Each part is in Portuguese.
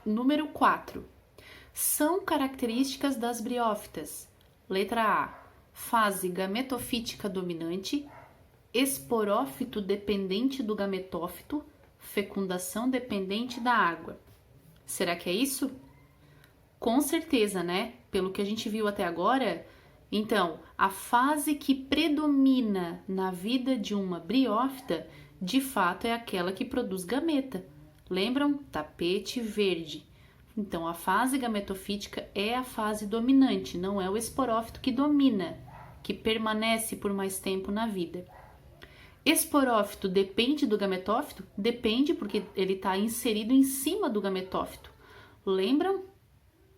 Número 4. São características das briófitas. Letra A. Fase gametofítica dominante, esporófito dependente do gametófito, fecundação dependente da água. Será que é isso? Com certeza, né? Pelo que a gente viu até agora, então, a fase que predomina na vida de uma briófita, de fato, é aquela que produz gameta. Lembram? Tapete verde. Então, a fase gametofítica é a fase dominante, não é o esporófito que domina, que permanece por mais tempo na vida. Esporófito depende do gametófito? Depende, porque ele está inserido em cima do gametófito. Lembram?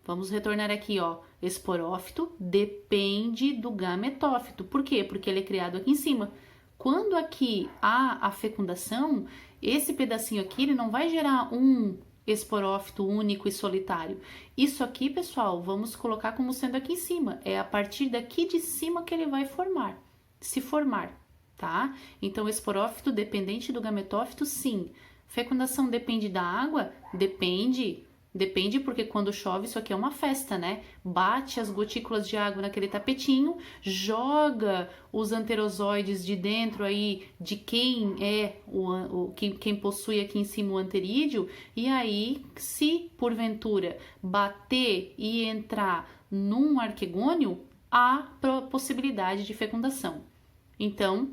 Vamos retornar aqui, ó. Esporófito depende do gametófito. Por quê? Porque ele é criado aqui em cima. Quando aqui há a fecundação, esse pedacinho aqui ele não vai gerar um esporófito único e solitário. Isso aqui, pessoal, vamos colocar como sendo aqui em cima. É a partir daqui de cima que ele vai se formar, tá? Então, esporófito dependente do gametófito, sim. Fecundação depende da água? Depende. Depende porque quando chove isso aqui é uma festa, né? Bate as gotículas de água naquele tapetinho, joga os anterozoides de dentro aí de quem é quem possui aqui em cima o anterídeo, e aí se porventura bater e entrar num arquegônio, há possibilidade de fecundação. Então,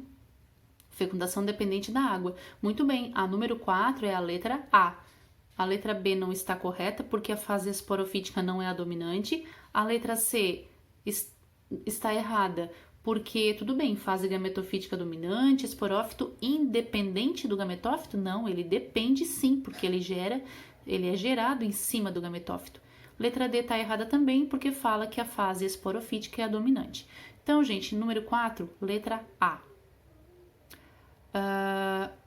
fecundação dependente da água. Muito bem, a número 4 é a letra A. A letra B não está correta porque a fase esporofítica não é a dominante. A letra C está errada porque, tudo bem, fase gametofítica dominante, esporófito independente do gametófito? Não, ele depende sim, porque ele é gerado em cima do gametófito. Letra D está errada também porque fala que a fase esporofítica é a dominante. Então, gente, número 4, letra A.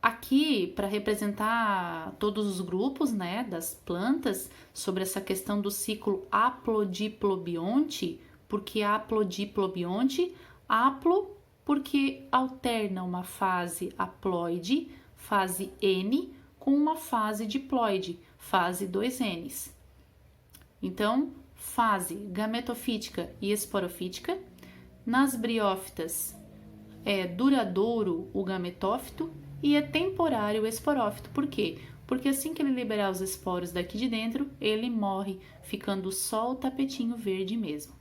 Aqui, para representar todos os grupos, né, das plantas, sobre essa questão do ciclo haplodiplobionte, porque haplodiplobionte, haplo porque alterna uma fase haploide, fase N, com uma fase diploide, fase 2Ns. Então, fase gametofítica e esporofítica. Nas briófitas, é duradouro o gametófito e é temporário o esporófito. Por quê? Porque assim que ele liberar os esporos daqui de dentro, ele morre, ficando só o tapetinho verde mesmo.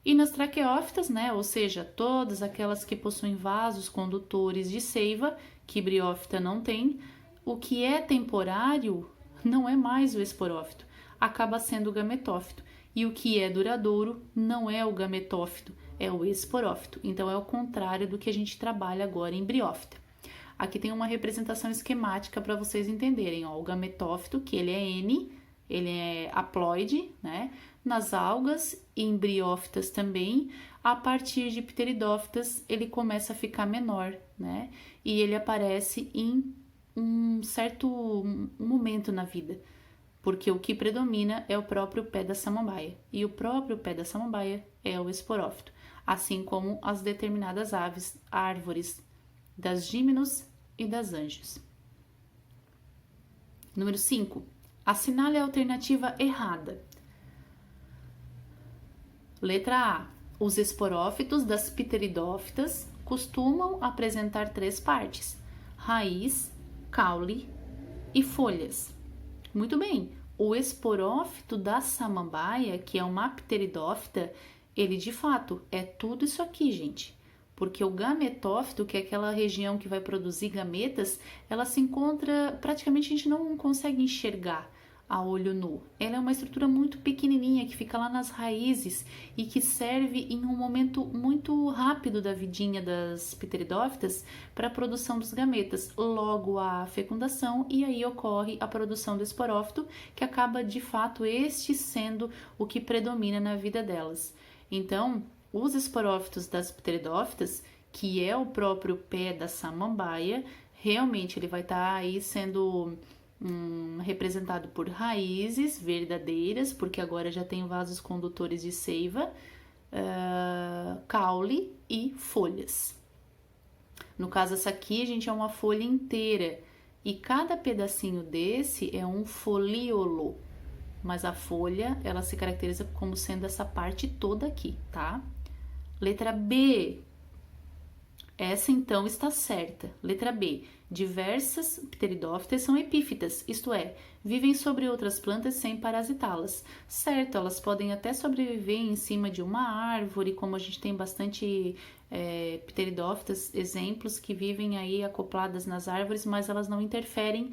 E nas traqueófitas, né, ou seja, todas aquelas que possuem vasos condutores de seiva, que briófita não tem, o que é temporário não é mais o esporófito, acaba sendo o gametófito. E o que é duradouro não é o gametófito, é o esporófito. Então, é o contrário do que a gente trabalha agora em briófita. Aqui tem uma representação esquemática para vocês entenderem. Ó, o gametófito, que ele é N, ele é haploide, né? Nas algas e em briófitas também. A partir de pteridófitas, ele começa a ficar menor, né? E ele aparece em um certo momento na vida, porque o que predomina é o próprio pé da samambaia. E o próprio pé da samambaia é o esporófito, assim como as determinadas árvores das gímenos e das ângios. Número 5. Assinale a alternativa errada. Letra A. Os esporófitos das pteridófitas costumam apresentar 3 partes: raiz, caule e folhas. Muito bem, o esporófito da samambaia, que é uma pteridófita, ele de fato é tudo isso aqui, gente. Porque o gametófito, que é aquela região que vai produzir gametas, ela se encontra, praticamente a gente não consegue enxergar a olho nu. Ela é uma estrutura muito pequenininha que fica lá nas raízes e que serve em um momento muito rápido da vidinha das pteridófitas para a produção dos gametas. Logo a fecundação e aí ocorre a produção do esporófito, que acaba de fato este sendo o que predomina na vida delas. Então, os esporófitos das pteridófitas, que é o próprio pé da samambaia, realmente ele vai estar aí sendo representado por raízes verdadeiras, porque agora já tem vasos condutores de seiva, caule e folhas. No caso, essa aqui, a gente é uma folha inteira, e cada pedacinho desse é um folíolo. mas a folha, ela se caracteriza como sendo essa parte toda aqui, tá? Letra B. Essa então está certa. Letra B. Diversas pteridófitas são epífitas, isto é, vivem sobre outras plantas sem parasitá-las. Certo, elas podem até sobreviver em cima de uma árvore, como a gente tem bastante pteridófitas, exemplos que vivem aí acopladas nas árvores, mas elas não interferem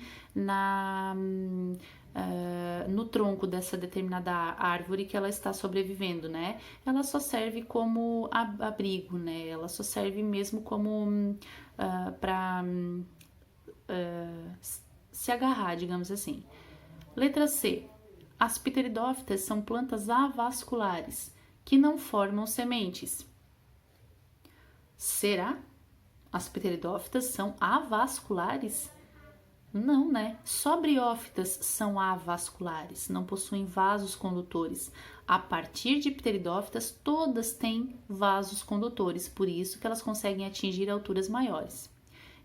no tronco dessa determinada árvore que ela está sobrevivendo, né? Ela só serve como abrigo, né? Ela só serve mesmo como para se agarrar, digamos assim. Letra C. As pteridófitas são plantas avasculares que não formam sementes. Será? As pteridófitas são avasculares? Não, né? Só briófitas são avasculares, não possuem vasos condutores. A partir de pteridófitas, todas têm vasos condutores, por isso que elas conseguem atingir alturas maiores.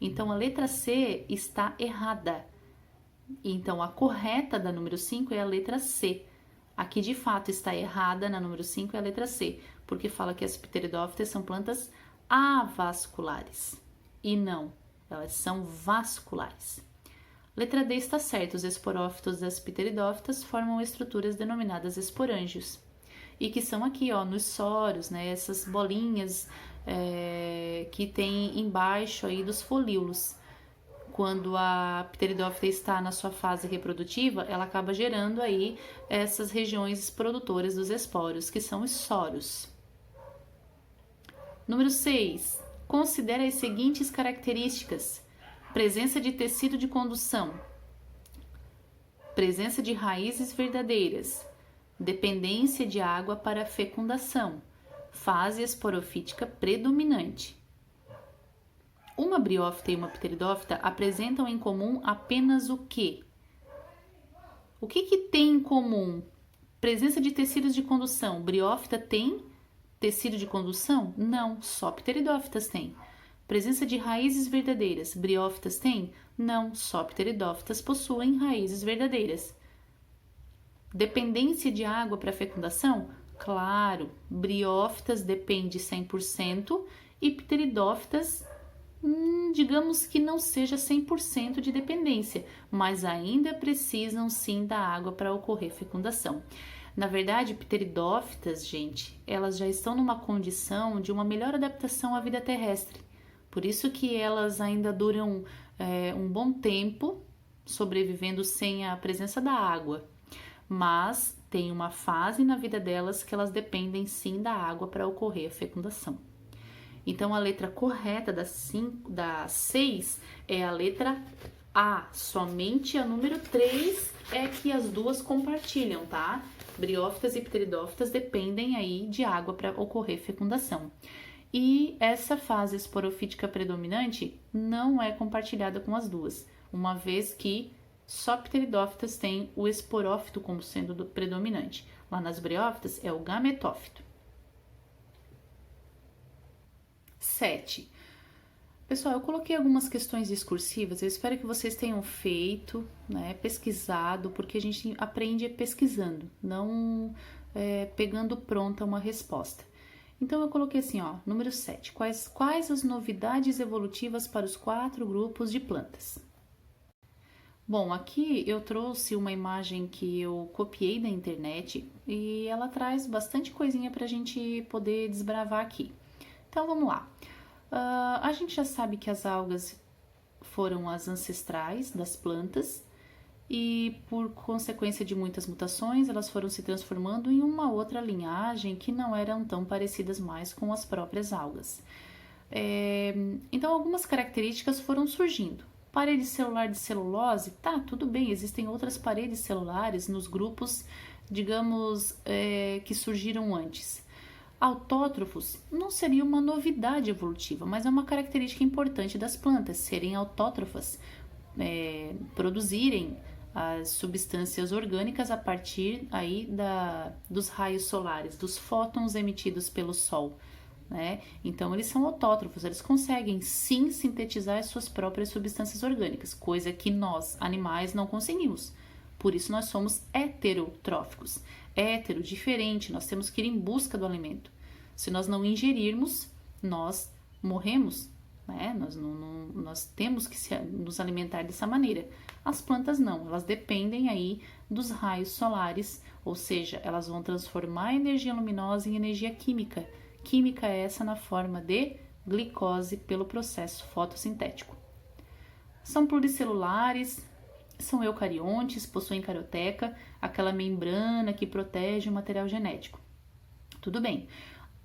Então, a letra C está errada. Então, a correta da número 5 é a letra C. Aqui, de fato, está errada na número 5 é a letra C, porque fala que as pteridófitas são plantas avasculares. E não, elas são vasculares. Letra D está certa, os esporófitos das pteridófitas formam estruturas denominadas esporângios. E que são aqui, ó, nos soros, né, essas bolinhas que tem embaixo aí dos folíolos. Quando a pteridófita está na sua fase reprodutiva, ela acaba gerando aí essas regiões produtoras dos esporos, que são os soros. Número 6. Considere as seguintes características. Presença de tecido de condução, presença de raízes verdadeiras, dependência de água para fecundação, fase esporofítica predominante. Uma briófita e uma pteridófita apresentam em comum apenas o quê? O que tem em comum? Presença de tecidos de condução. Briófita tem tecido de condução? Não, só pteridófitas têm. Presença de raízes verdadeiras. Briófitas têm? Não, só pteridófitas possuem raízes verdadeiras. Dependência de água para fecundação? Claro, briófitas depende 100% e pteridófitas, digamos que não seja 100% de dependência, mas ainda precisam sim da água para ocorrer fecundação. Na verdade, pteridófitas, gente, elas já estão numa condição de uma melhor adaptação à vida terrestre. Por isso que elas ainda duram um bom tempo sobrevivendo sem a presença da água. Mas tem uma fase na vida delas que elas dependem sim da água para ocorrer a fecundação. Então, a letra correta da 6 é a letra A. Somente a número 3 é que as duas compartilham, tá? Briófitas e pteridófitas dependem aí de água para ocorrer fecundação. E essa fase esporofítica predominante não é compartilhada com as duas, uma vez que só pteridófitas têm o esporófito como sendo predominante. Lá nas briófitas é o gametófito. 7. Pessoal, eu coloquei algumas questões discursivas, eu espero que vocês tenham feito, né, pesquisado, porque a gente aprende pesquisando, não pegando pronta uma resposta. Então, eu coloquei assim, ó, número 7. Quais as novidades evolutivas para os 4 grupos de plantas? Bom, aqui eu trouxe uma imagem que eu copiei da internet e ela traz bastante coisinha para a gente poder desbravar aqui. Então, vamos lá. A gente já sabe que as algas foram as ancestrais das plantas e, por consequência de muitas mutações, elas foram se transformando em uma outra linhagem que não eram tão parecidas mais com as próprias algas. Então, algumas características foram surgindo. Parede celular de celulose, tá, tudo bem, existem outras paredes celulares nos grupos, digamos, que surgiram antes. Autótrofos não seria uma novidade evolutiva, mas é uma característica importante das plantas, serem autótrofas, produzirem as substâncias orgânicas a partir aí dos raios solares, dos fótons emitidos pelo sol, né? Então, eles são autótrofos, eles conseguem sim sintetizar as suas próprias substâncias orgânicas, coisa que nós, animais, não conseguimos. Por isso nós somos heterotróficos. Hétero, diferente, nós temos que ir em busca do alimento. Se nós não ingerirmos, nós morremos, né? Nós temos que nos alimentar dessa maneira. As plantas não, elas dependem aí dos raios solares, ou seja, elas vão transformar a energia luminosa em energia química. Química é essa na forma de glicose pelo processo fotossintético. São pluricelulares, são eucariontes, possuem carioteca, aquela membrana que protege o material genético. Tudo bem,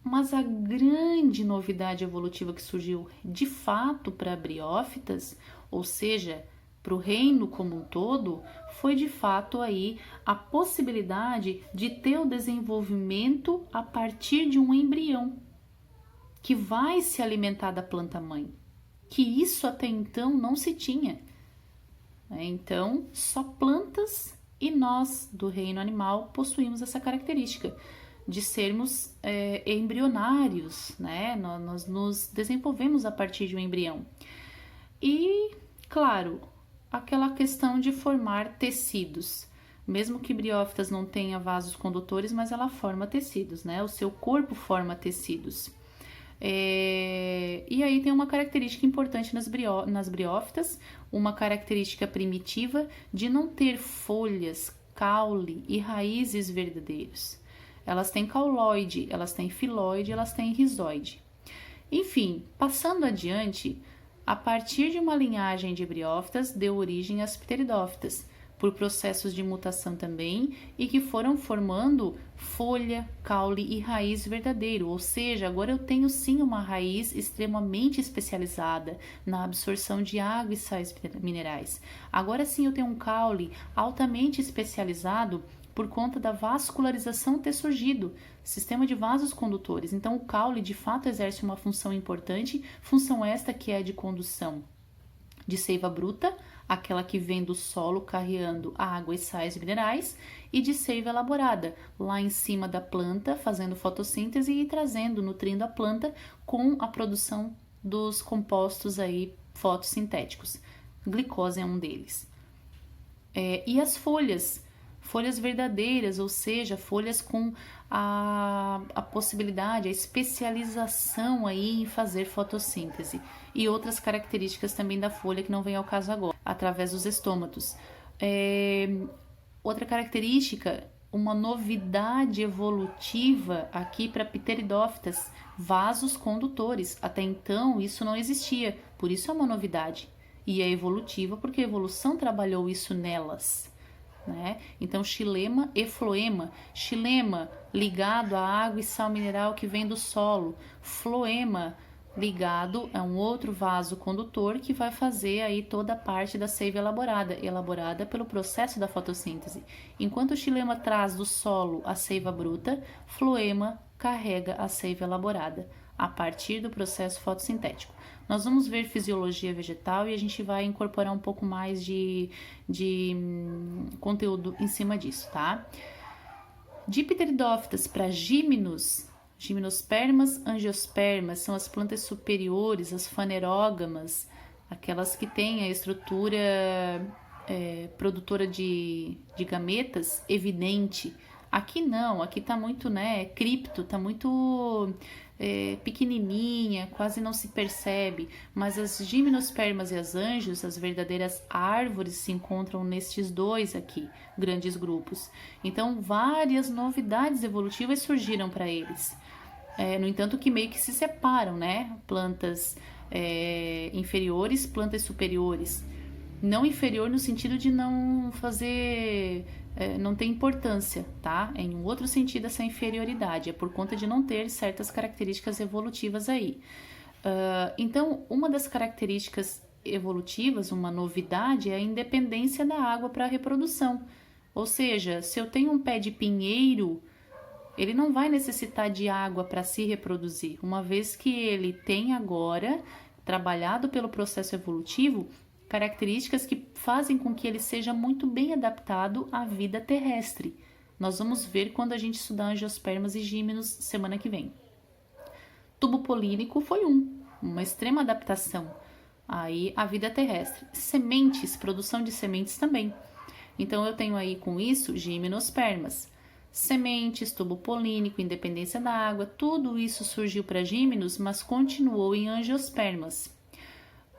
mas a grande novidade evolutiva que surgiu de fato para briófitas, ou seja, para o reino como um todo, foi de fato aí a possibilidade de ter o desenvolvimento a partir de um embrião que vai se alimentar da planta mãe, que isso até então não se tinha. Então, só plantas e nós do reino animal possuímos essa característica de sermos embrionários, né? Nós nos desenvolvemos a partir de um embrião. E, claro, aquela questão de formar tecidos. Mesmo que briófitas não tenha vasos condutores, mas ela forma tecidos, né? O seu corpo forma tecidos. E aí tem uma característica importante nas briófitas, uma característica primitiva de não ter folhas, caule e raízes verdadeiros. Elas têm cauloide, elas têm filoide, elas têm rizoide. Enfim, passando adiante, a partir de uma linhagem de briófitas deu origem às pteridófitas, por processos de mutação também, e que foram formando folha, caule e raiz verdadeiro, ou seja, agora eu tenho sim uma raiz extremamente especializada na absorção de água e sais minerais. Agora sim eu tenho um caule altamente especializado por conta da vascularização ter surgido, sistema de vasos condutores. Então o caule de fato exerce uma função importante, função esta que é de condução de seiva bruta, aquela que vem do solo carregando água e sais minerais, e de seiva elaborada, lá em cima da planta, fazendo fotossíntese e trazendo, nutrindo a planta com a produção dos compostos aí fotossintéticos. Glicose é um deles. E as folhas verdadeiras, ou seja, folhas com a possibilidade, a especialização aí em fazer fotossíntese e outras características também da folha que não vem ao caso agora, através dos estômatos. Outra característica, uma novidade evolutiva aqui para pteridófitas, vasos condutores. Até então isso não existia, por isso é uma novidade. E é evolutiva porque a evolução trabalhou isso nelas. Né? Então, xilema e floema. Xilema ligado à água e sal mineral que vem do solo. Floema ligado a um outro vaso condutor que vai fazer aí toda a parte da seiva elaborada pelo processo da fotossíntese. Enquanto o xilema traz do solo a seiva bruta, floema carrega a seiva elaborada a partir do processo fotossintético. Nós vamos ver fisiologia vegetal e a gente vai incorporar um pouco mais de conteúdo em cima disso, tá? De pteridófitas para gímenos, gimnospermas, angiospermas, são as plantas superiores, as fanerógamas, aquelas que têm a estrutura produtora de gametas evidente. Aqui não, aqui tá muito, né, cripto, tá muito pequenininha, quase não se percebe, mas as gimnospermas e as angios, as verdadeiras árvores, se encontram nestes dois aqui, grandes grupos. Então, várias novidades evolutivas surgiram para eles. No entanto, que meio que se separam, né? Plantas inferiores, plantas superiores. Não inferior no sentido de não fazer... não tem importância, tá? É em um outro sentido essa inferioridade, é por conta de não ter certas características evolutivas aí. Então, uma das características evolutivas, uma novidade, é a independência da água para a reprodução. Ou seja, se eu tenho um pé de pinheiro, ele não vai necessitar de água para se reproduzir, uma vez que ele tem agora, trabalhado pelo processo evolutivo, características que fazem com que ele seja muito bem adaptado à vida terrestre. Nós vamos ver quando a gente estudar angiospermas e gímenos semana que vem. Tubo polínico foi uma extrema adaptação aí à vida terrestre. Sementes, produção de sementes também. Então, eu tenho aí com isso gimnospermas. Sementes, tubo polínico, independência da água, tudo isso surgiu para gímenos, mas continuou em angiospermas.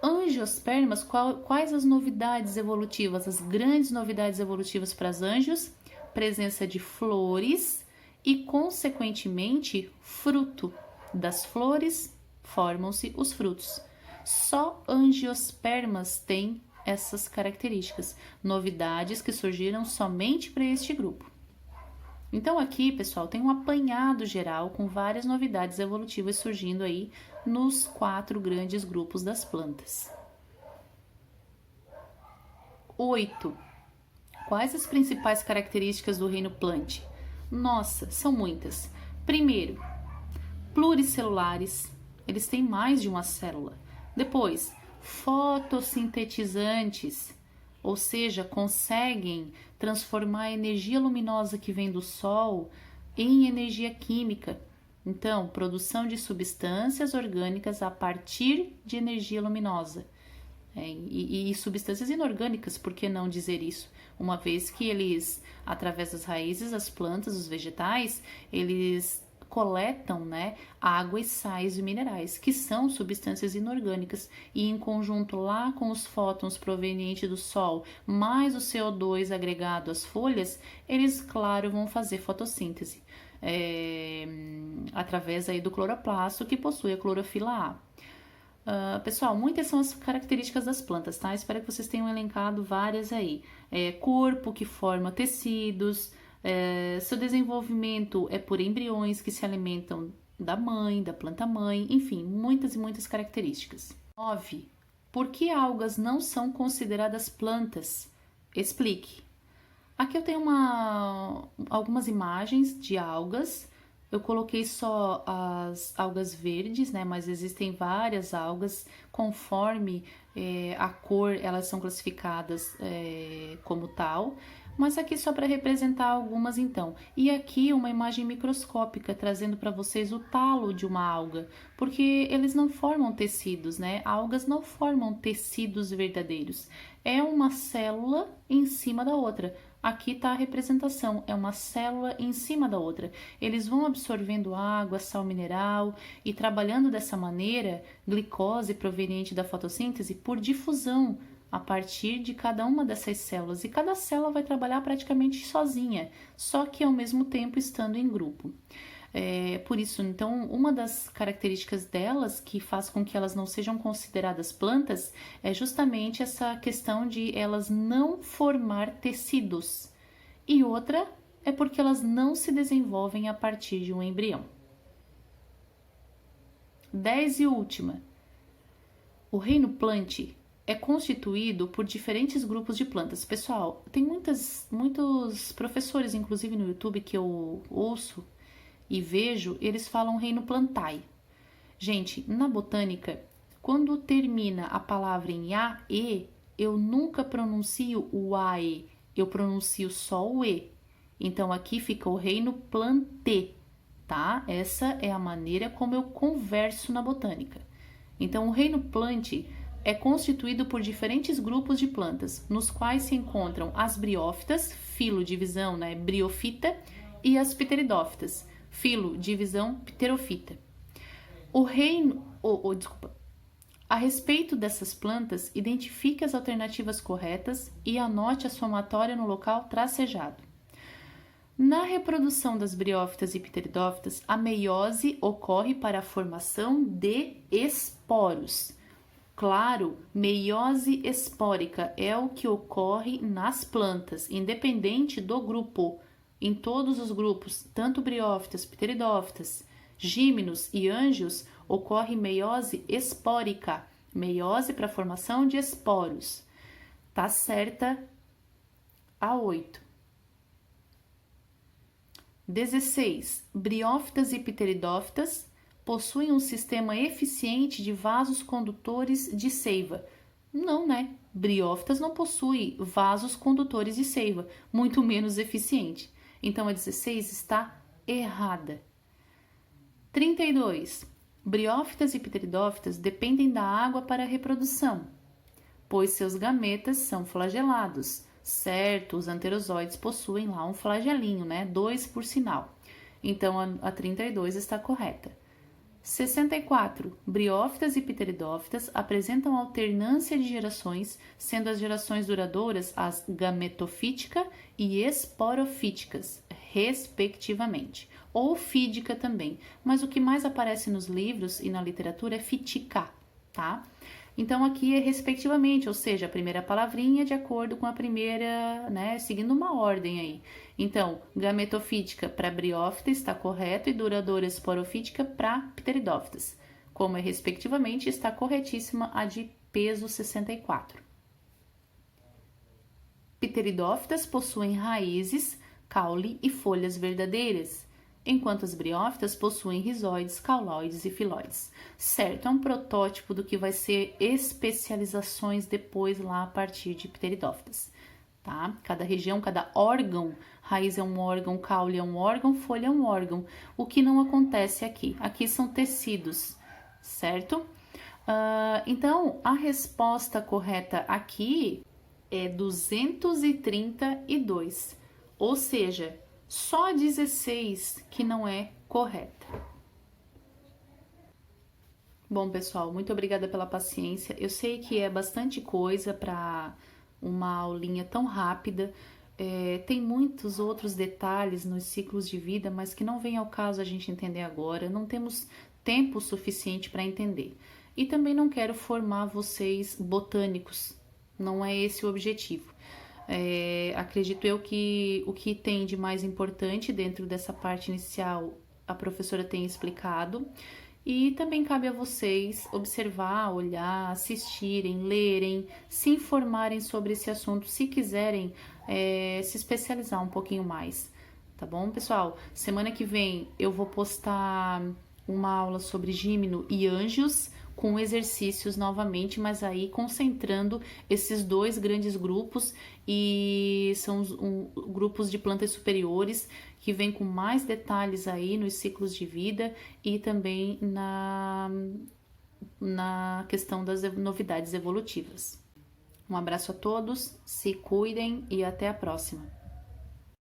Angiospermas, quais as novidades evolutivas, as grandes novidades evolutivas para as angios? Presença de flores e, consequentemente, fruto. Das flores formam-se os frutos. Só angiospermas têm essas características, novidades que surgiram somente para este grupo. Então aqui, pessoal, tem um apanhado geral com várias novidades evolutivas surgindo aí nos 4 grandes grupos das plantas. 8. Quais as principais características do reino plant? Nossa, são muitas. Primeiro, pluricelulares, eles têm mais de uma célula. Depois, fotossintetizantes, ou seja, conseguem transformar a energia luminosa que vem do sol em energia química. Então, produção de substâncias orgânicas a partir de energia luminosa. E substâncias inorgânicas, por que não dizer isso? Uma vez que eles, através das raízes, as plantas, os vegetais, eles coletam, né, água e sais e minerais, que são substâncias inorgânicas, e em conjunto lá com os fótons provenientes do sol, mais o CO2 agregado às folhas, eles, claro, vão fazer fotossíntese, através aí do cloroplasto, que possui a clorofila A. Pessoal, muitas são as características das plantas, tá? Espero que vocês tenham elencado várias aí. Corpo que forma tecidos, seu desenvolvimento é por embriões que se alimentam da mãe, da planta mãe, enfim, muitas e muitas características. 9. Por que algas não são consideradas plantas? Explique. Aqui eu tenho algumas imagens de algas. Eu coloquei só as algas verdes, né? Mas existem várias algas, conforme a cor, elas são classificadas como tal. Mas aqui só para representar algumas então. E aqui uma imagem microscópica, trazendo para vocês o talo de uma alga, porque eles não formam tecidos, né? Algas não formam tecidos verdadeiros. É uma célula em cima da outra. Aqui está a representação, é uma célula em cima da outra. Eles vão absorvendo água, sal mineral e trabalhando dessa maneira, glicose proveniente da fotossíntese por difusão a partir de cada uma dessas células. E cada célula vai trabalhar praticamente sozinha, só que ao mesmo tempo estando em grupo. Por isso, então, uma das características delas que faz com que elas não sejam consideradas plantas é justamente essa questão de elas não formar tecidos. E outra é porque elas não se desenvolvem a partir de um embrião. 10 e última. O reino plant é constituído por diferentes grupos de plantas. Pessoal, tem muitos professores, inclusive no YouTube, que eu ouço e vejo, eles falam reino plantae. Gente, na botânica, quando termina a palavra em a, e, eu nunca pronuncio o ae, eu pronuncio só o e. Então aqui fica o reino plantê, tá? Essa é a maneira como eu converso na botânica. Então o reino plant é constituído por diferentes grupos de plantas, nos quais se encontram as briófitas, filo, divisão, né, briofita, e as pteridófitas, filo, divisão, pterofita. A respeito dessas plantas, identifique as alternativas corretas e anote a somatória no local tracejado. Na reprodução das briófitas e pteridófitas, a meiose ocorre para a formação de esporos. Claro, meiose espórica é o que ocorre nas plantas, independente do grupo. Em todos os grupos, tanto briófitas, pteridófitas, gímenos e angios, ocorre meiose espórica, meiose para a formação de esporos. Tá certa a 8. 16. Briófitas e pteridófitas possuem um sistema eficiente de vasos condutores de seiva. Não, né? Briófitas não possuem vasos condutores de seiva, muito menos eficiente. Então, a 16 está errada. 32. Briófitas e pteridófitas dependem da água para a reprodução, pois seus gametas são flagelados, Certo, os anterozoides possuem lá um flagelinho, né? 2 por sinal. Então, a 32 está correta. 64. Briófitas e pteridófitas apresentam alternância de gerações, sendo as gerações duradouras as gametofítica e esporofíticas, respectivamente. Ou fídica também, mas o que mais aparece nos livros e na literatura é fítica, tá? Então, aqui é respectivamente, ou seja, a primeira palavrinha de acordo com a primeira, né, seguindo uma ordem aí. Então, gametofítica para briófita está correto e duradoura esporofítica para pteridófitas. Como é respectivamente, está corretíssima a de peso 64. Pteridófitas possuem raízes, caule e folhas verdadeiras, enquanto as briófitas possuem rizóides, cauloides e filóides. Certo, é um protótipo do que vai ser especializações depois lá a partir de pteridófitas, tá? Cada região, cada órgão, raiz é um órgão, caule é um órgão, folha é um órgão. O que não acontece aqui? Aqui são tecidos, certo? Então, a resposta correta aqui é 232, ou seja, só 16 que não é correta. Bom, pessoal, muito obrigada pela paciência. Eu sei que é bastante coisa para uma aulinha tão rápida. Tem muitos outros detalhes nos ciclos de vida, mas que não vem ao caso a gente entender agora. Não temos tempo suficiente para entender. E também não quero formar vocês botânicos. Não é esse o objetivo. Acredito eu que o que tem de mais importante dentro dessa parte inicial a professora tem explicado, e também cabe a vocês observar, olhar, assistirem, lerem, se informarem sobre esse assunto, se quiserem se especializar um pouquinho mais, tá bom, pessoal? Semana que vem eu vou postar uma aula sobre Gímeno e Angios, com exercícios novamente, mas aí concentrando esses dois grandes grupos, e são grupos de plantas superiores que vêm com mais detalhes aí nos ciclos de vida e também na questão das novidades evolutivas. Um abraço a todos, se cuidem e até a próxima!